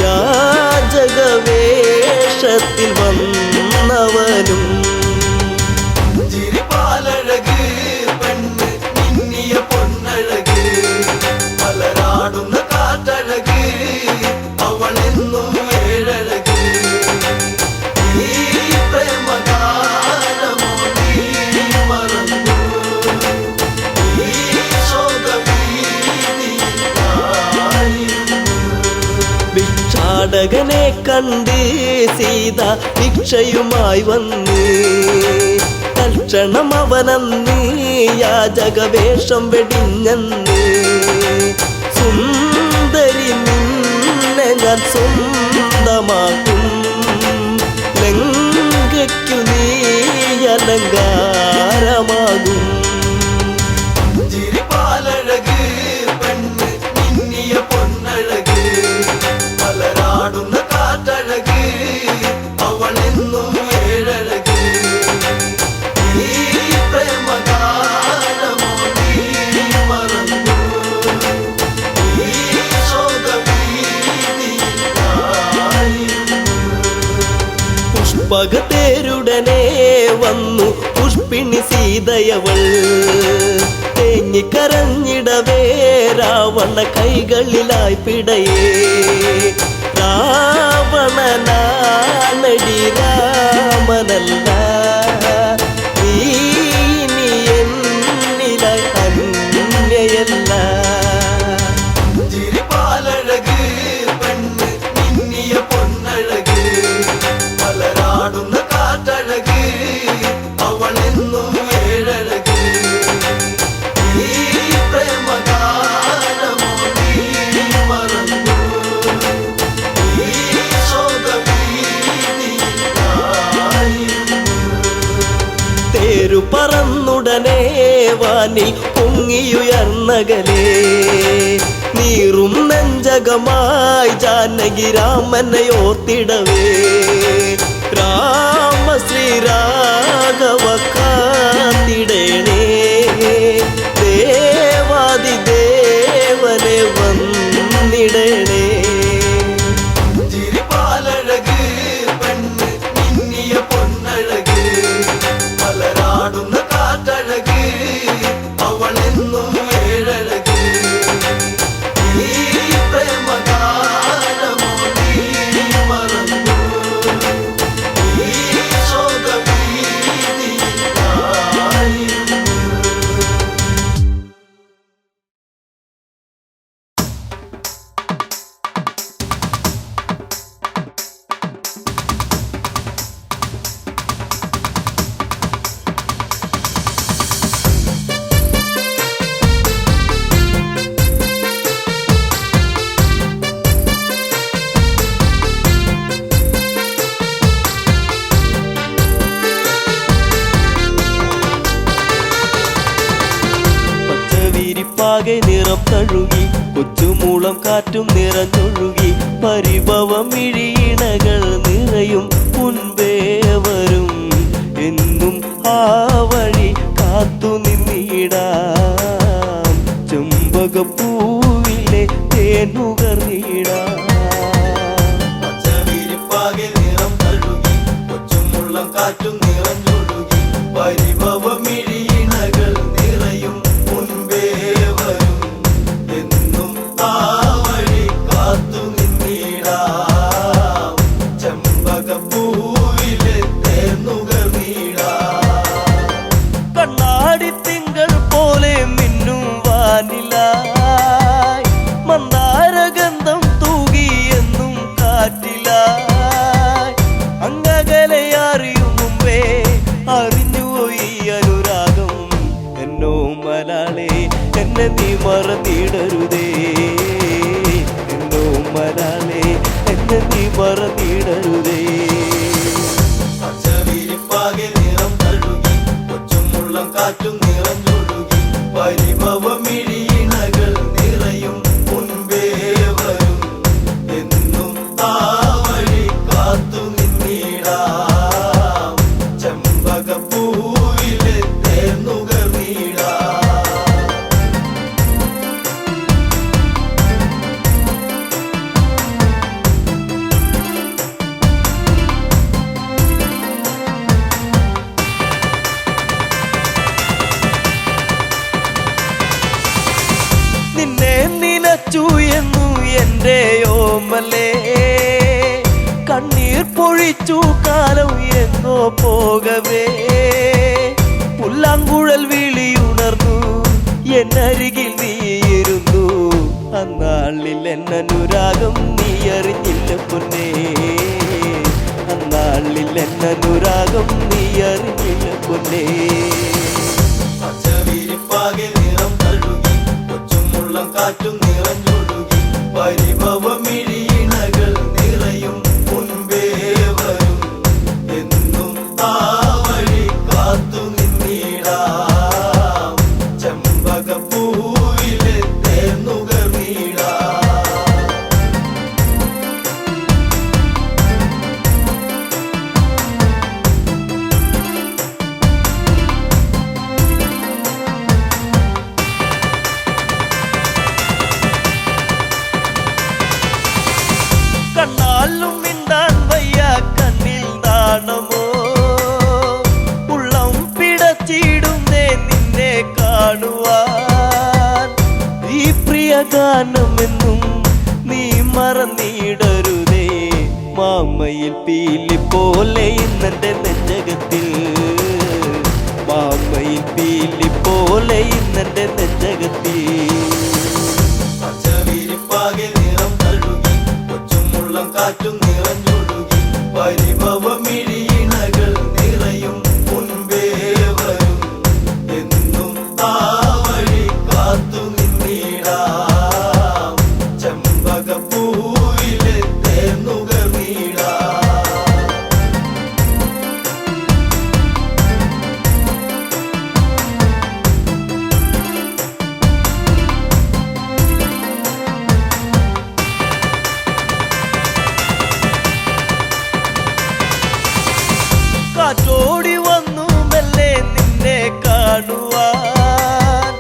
യാചകവേഷത്തിൽ വന്നവനും ചിരിപ്പാലഴക് പെണ്ണ് മിന്നിയ പൊന്നഴക് മലരാടുന്ന കാറ്റഴക് അവളെന്നും ഏഴഴക് ഈ പ്രേമഗാനമോ നീ മറന്നു ഈ ശോകഭീതിയായിരുന്നു ഭിക്ഷാടകനെ കണ്ട് സീത ഭിക്ഷയുമായി വന്ന് തൽക്ഷണം അവനന്ന് യാചകവേഷം വെടിഞ്ഞന്ന് സുന്ദരി നിന്നെ ഞാൻ സ്വന്തമാക്കും ലങ്കയ്ക്കു നീ അലങ്കാരമാകും ചിരിപ്പാലഴക് പെണ്ണ് മിന്നിയ പൊന്നഴക് മലരാടുന്ന കാറ്റഴക് അവളെന്നും ഏഴഴക് ഈ പ്രേമഗാനമോ നീ മറന്നു ഈ ശോകഭീതിയായിരുന്നു പുഷ്പകത്തേരുടനെ വന്നു പുഷ്പിണി സീതയവൾ തേങ്ങിക്കരഞ്ഞിടവേ രാവണ കൈകളിലായി പിടയേ രാവണനാണടി രാമനല്ല നീ ഇനി എന്നിലായി അന്യയല്ല ചിരിപ്പാലഴക് പെണ്ണ് മിന്നിയ പൊന്നഴക് മലരാടുന്ന കാറ്റഴക് അവളെന്നും ഏഴഴക് ഈ പ്രേമഗാനമോ നീ മറന്നു ഈ ശോകഭീതിയായിരുന്നു തേരു പറന്നുടനെ വാനിൽ പൊങ്ങിയുയർന്നകലേ നീറും നെഞ്ചകമായി ജാനകി രാമനെ ഓർത്തിടവേ രാമ ശ്രീരാഘവ കാത്തിടേണേ ദേവാദിദേവനെ വന്നിടണേ ചിരിപ്പാലഴക് പെണ്ണ് മിന്നിയ പൊന്നഴക് മലരാടുന്ന കാറ്റഴക് അവളെന്നും ഏഴഴക് ഈ പ്രേമഗാനമോ നീ മറന്നു ഈ ശോകഭീതിയായിരുന്നു പച്ചവിരിപ്പാകെ നിറം തഴുകി കൊച്ചുമൂളം കാറ്റും നിറഞ്ഞൊഴുകി പരിഭവം ഇഴിയിണകൾ നിറയും മുൻപേ വരും എന്നും ആ തേനുകർന്നിടാം. പച്ചവിരിപ്പാകെ നിറം തഴുകി കൊച്ചുമുള്ളം കാറ്റും നിറഞ്ഞൊഴുകി പരിഭവമിഴിയിണകൾ നിറയും മുൻപേ വരും എന്നും ആ വഴി കാത്തു നിന്നിടാം ചെമ്പകപ്പൂവിലെ തേനുകർന്നിടാം. കണ്ണാടി തിങ്കൾ പോലെ മിന്നും വാനിലായി മന്ദാരഗന്ധം തൂകി എന്നും കാറ്റിലായി അങ്ങകലെ അറിയും മുമ്പേ അറിഞ്ഞുപോയി അനുരാഗം. എന്നോ മലാളെ എന്നെ നീ മറന്നിടരുതേ, എന്നോ മലാളെ എന്നെ നീ മറന്നിടരുതേ. പച്ചവിരിപ്പാകെ നിറം തഴുകി കൊച്ചുമുള്ളം കാറ്റും നിറഞ്ഞൊഴുകി പരിഭവമിഴിയിണകൾ നിറയും മുൻപേ വരും എന്നും ആ വഴി കാത്തു നിന്നിടാം ചെമ്പകപ്പൂവിലെ തേനുകർന്നിടാം. നിന്നെ നിലച്ചു എന്നു എൻ്റെ ഓമലേ കണ്ണീർ പൊഴിച്ചു കാലം എന്നോ പോകവേ പുല്ലാങ്കുഴൽ വിളിയുണർന്നു എന്നരികിൽ നീയിരുന്നു. അന്നാളിൽ എന്നനുരാഗം നീ അറിഞ്ഞില്ല പൊന്നേ, അന്നാളിൽ എന്നനുരാഗം നീ അറിഞ്ഞില്ല പൊന്നേ. പച്ചവിരിപ്പാകെ നിറം തഴുകി കൊച്ചുമുള്ളം കാറ്റും നിറഞ്ഞൊഴുകി പരിഭവമിഴിയിണകൾ നിറയും മുൻപേ വരും എന്നും ആ വഴി കാത്തു നിന്നിടാം ചെമ്പകപ്പൂവിലെ തേനുകർന്നിടാം. കണ്ണാലും മിണ്ടാൻ വയ്യ കണ്ണിൽ നാണമോ ഉള്ളം പിടച്ചിടുന്നേ നിന്നെ കാണുവാൻ. ഈ പ്രിയ ഗാനമെന്നും നീ മറന്നിടരുതേ, മാമയിൽ പീലി പോലെ ഇന്നെന്റെ നെഞ്ചകത്തിൽ, മാമയിൽ പീലി പോലെ ഇന്നെന്റെ നെഞ്ചകത്തിൽ. പച്ചവിരിപ്പാകെ നിറം തഴുകി കൊച്ചുമുള്ളം കാറ്റും നിറഞ്ഞൊഴുകി പരിഭവമിഴിയിണകൾ നിറയും മുൻപേ വരും എന്നും ആ വഴി കാത്തു നിന്നിടാം ചെമ്പകപ്പൂവിലെ തേനുകർന്നിടാം. കാറ്റോടി വന്നു മെല്ലെ നിന്നെ കാണുവാൻ,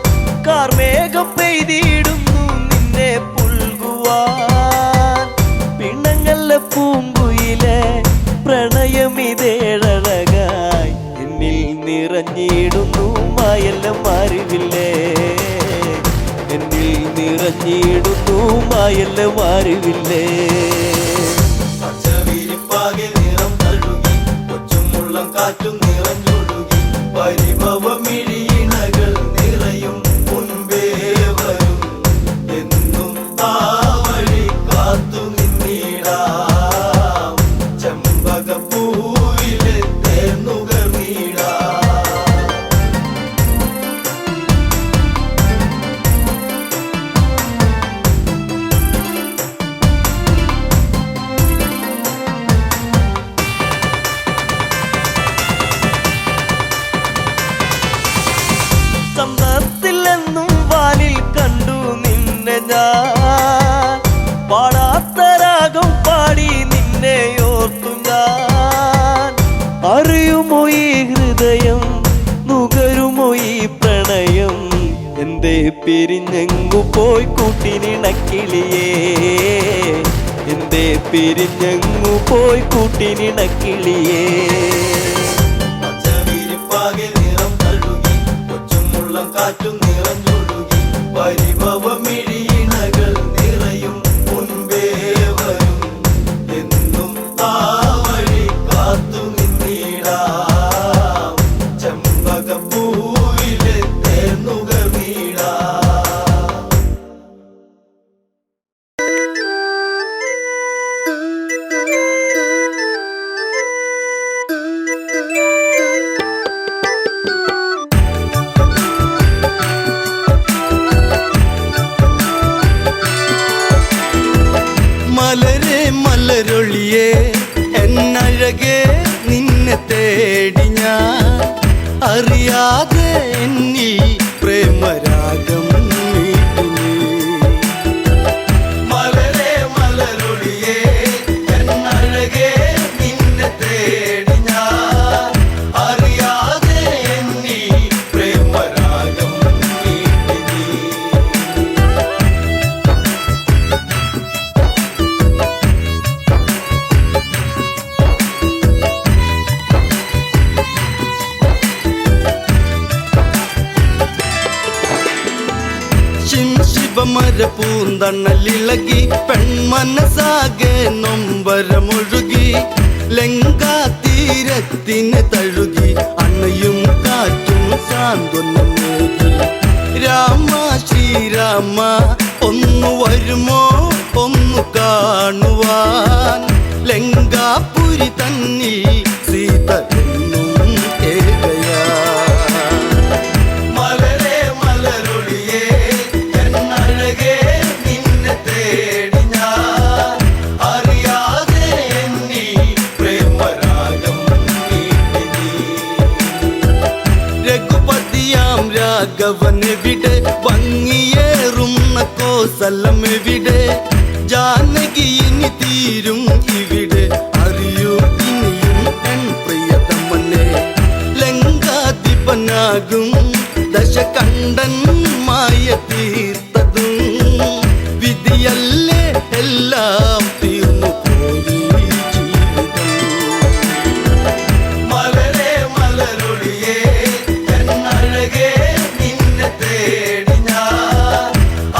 കാർമേഘം പെയ്തിടുന്നു നിന്നെ പുൽകുവാൻ. പിണങ്ങല്ല പൂങ്കുയിലെ പ്രണയമിതേഴഴകായി എന്നിൽ നിറഞ്ഞിടുന്നു മായെല്ലാം അറിവില്ലേ, എന്നിൽ നിറഞ്ഞിടുന്നു മായെല്ലാം അറിവില്ലേ. പച്ചവിരിപ്പാകെ നിറം തഴുകി കൊച്ചുമുള്ളം കാറ്റും നിറഞ്ഞൊഴുകി പരിഭവമിഴിയിണകൾ നിറയും മുൻപേ വരും എന്നും ആ വഴി കാത്തു നിന്നിടാം ചെമ്പകപ്പൂവിലെ തേനുകർന്നിടാം. പിരിഞ്ഞെങ്ങു പോയി കൂട്ടിനിണക്കിളിയേ എന്തേ പിരിഞ്ഞെങ്ങു പോയി കൂട്ടിനിണക്കിളിയേ പച്ചവിരിപ്പാകെ നിറം തഴുകി കൊച്ചുമുള്ളം കാറ്റും നിറഞ്ഞൊഴുകി പരിഭവമിഴിയിണകൾ നിറയും മുൻപേ വരും എന്നും ആ വഴി കാത്തു നിന്നിടാം ചെമ്പകപ്പൂവിലെ തേന്നുകർന്നിടാം മലരെ മലരൊളിയേ എന്നഴകേ നിന്നെ തേടി ഞാൻ അറിയാതെ എന്നിൽ പ്രേമരാഗം മീട്ടി മലരെ മലരൊളിയേ എന്നഴകേ നിന്നെ തേടി ഞാൻ അറിയാതെ എന്നിൽ പ്രേമരാഗം മീട്ടി ശിവമര പൂന്തണ്ണലിളകി പെൺമനസാകെ നൊമ്പരമൊഴുകി ലങ്കാ തീരത്തിന് തഴുകി അണയും കാറ്റും സാന്ത്വനമേകി രാമ ശ്രീരാമ ഒന്നു വരുമോ ഒന്നു കാണുവാൻ ലങ്കാപുരി തന്നിൽ സീത എന്നും ഏകയാ മലരെ മലരൊളിയേ എന്നഴകേ നിന്നെ തേടി ഞാൻ അറിയാതെ എന്നിൽ പ്രേമരാഗം മീട്ടി രഘുപതിയാം രാഘവനെവിടെ ഭംഗിയേറുന്ന കോസലമെവിടെ ജാനകി ഇനി തീരും ഇവിടെ അറിയൂ ഇനിയും എൻ പ്രിയതമനെ ലങ്കാധിപനാകും ദശകണ്ഠൻ മായ തീർത്തതും വിധിയല്ലേ എല്ലാം തീർന്നു പോയി ജീവിതം മലരെ മലരൊളിയേ എന്നഴകേ നിന്നെ തേടി ഞാൻ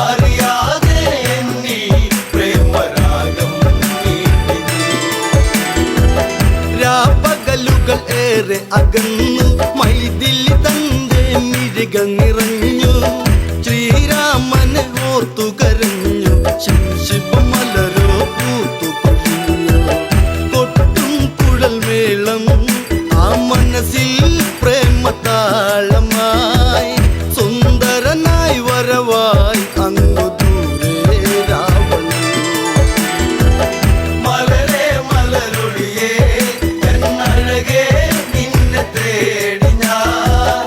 അറിയാതെ എന്നിൽ പ്രേമരാഗം മീട്ടി രാപ്പകലുകൾ ഏറെ അകന്നു മൈഥിലി തന്റെ മിഴികൾ നിറഞ്ഞു ശ്രീരാമനെ ഓർത്തു കരഞ്ഞു ശിവമലരോ പൂത്തു കൊഴിഞ്ഞു കൊട്ടും കുഴൽ മേളം ആ മനസ്സിൽ പ്രേമതാളമായി സുന്ദരനായി വരവായി അങ്ങു ദൂരെ രാവണൻ മലരെ മലരൊളിയേ എന്നഴകേ നിന്നെ തേടി ഞാൻ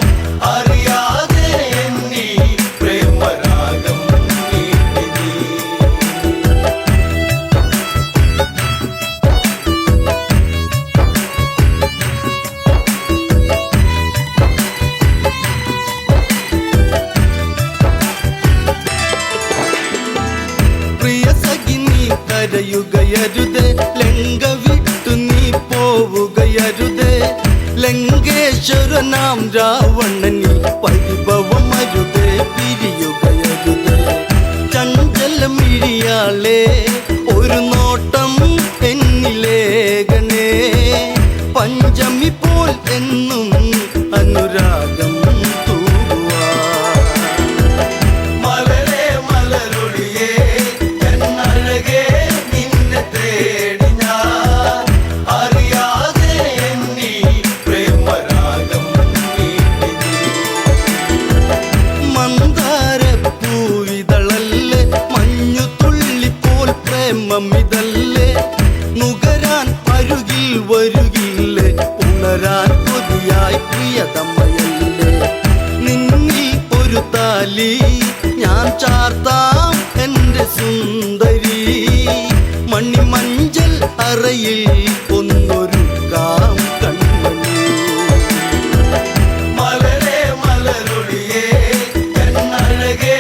അറിയാതെ എന്നിൽ പ്രേമരാഗം മീട്ടി പ്രിയ സഖി നീ കരയുകയരുതേ ലങ്ക വിട്ടു നീ പോവുകയരുതേ ലങ്കേശ്വരനാം രാവണനി പരിഭവമരുതേ പിരിയുകയരുതേ ചഞ്ചലമിഴിയാളെ ഒരു നോട്ടം എന്നിലേകണേ പഞ്ചമി പോൽ എന്നും അനുരാഗം മലരെ മലരൊളിയേ എന്നഴകേ നിന്നെ തേടി ഞാൻ അറിയാതെ എന്നിൽ പ്രേമരാഗം മീട്ടി മന്ദാരപ്പൂവിതളല്ലേ മഞ്ഞു തുള്ളിപ്പോൾ പ്രേമമിതല്ലേ നുകരാൻ അരുകിൽ വരുകില്ലേ ഉണരാൻ കൊതിയായി പ്രിയതമയല്ലേ നിന്നിൽ ഒരു താലി ഞാൻ ചാർത്താം എന്റെ സുന്ദരി മണിമഞ്ചൽ അറയിൽ ഒന്നൊരുക്കാം കൺമണി മലരെ മലരൊളിയേ എന്നഴകേ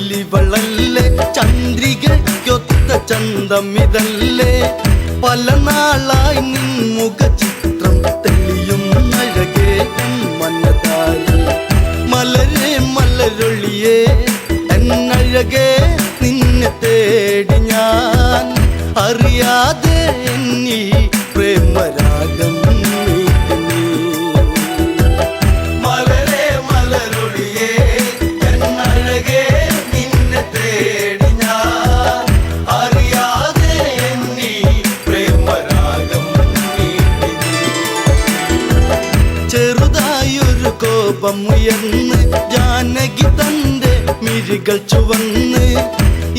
മയിലിവളല്ലേ ചന്ദ്രികയ്ക്കൊത്ത ചന്തമിതല്ലേ പല നാളായി നിൻ മുഖചിത്രം തെളിയും അഴകേ മനതാരി മലരെ മലരൊളിയേ എന്നഴകേ നിന്നെ തേടി ഞാൻ അറിയാതെ എന്നിൽ പ്രേമരാഗം മീട്ടി നീ. മലരെ മലരൊളിയേ എന്നഴകേ നിന്നെ തേടി ഞാൻ അറിയാതെ എന്നിൽ പ്രേമരാഗം മീട്ടി നീ. ചെറുതായൊരു കോപമുയർന്ന് ജാനകി തന്റെ മിഴികൾ ചുവന്ന്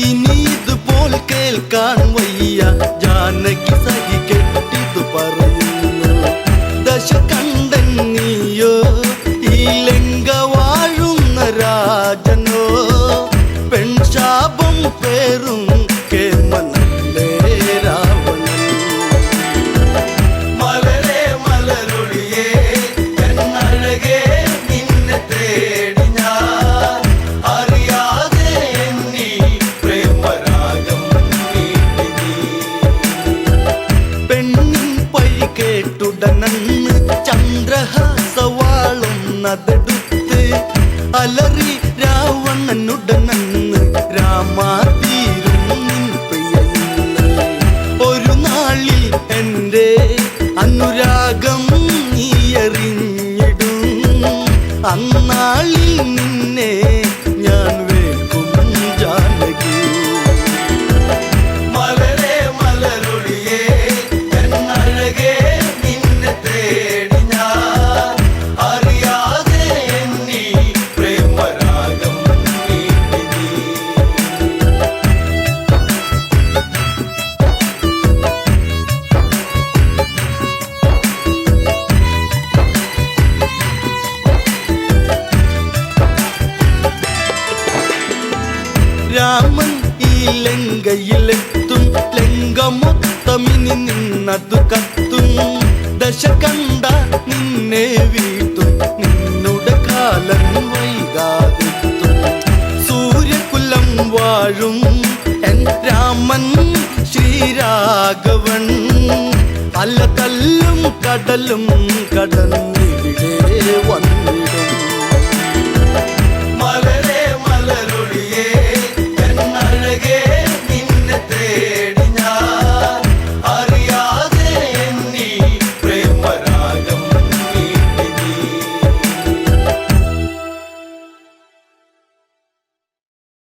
ഇനി ഇതുപോൽ കേൾക്കാൻ വയ്യ ജാനകി സഹി കെട്ടിതു പറയുന്നു ദശ കണ്ടൻ നീയോ ഈ ലങ്ക വാഴുന്ന രാജനോ പെൺശാപം പേറും കേമനല്ലേ രാവണൻ. മലരെ മലരൊളിയേ എന്നഴകേ നിന്നെ തേടി ഞാൻ അറിയാതെ എന്നിൽ പ്രേമരാഗം മീട്ടി നീ. പെണ്ണിൻ പഴി കേട്ടുടനന്ന് ചന്ദ്രഹാസവാളുന്നതെടുത്ത് അലറി രാവണനുടനന്ന് രാമാതീരും നിൻ പ്രിയന്ന്. ഒരു നാളിൽ എൻ്റെ അനുരാഗം നീ അറിഞ്ഞിടും അന്നാളിൽ നിന്നെ ഞാൻ വേൽക്കും ജാനകി. മലരെ മലരൊളിയേ എന്നഴകേ നിന്നെ തേടി ഞാൻ അറിയാതെ എന്നിൽ പ്രേമരാഗം മീട്ടി നീ. രാമൻ ഈ ലങ്കയിലെത്തും ലങ്ക മൊത്തമിനി നിന്നതു കത്തും ദശ കണ്ട നിന്നെ വീട്ടും നിന്നുടെ കാലം വൈകാതെത്തും. സൂര്യകുലം വാഴും എൻ രാമൻ ശ്രീരാഘവൻ അല്ല തല്ലും കടലും കടന്നിവിടെ വന്നു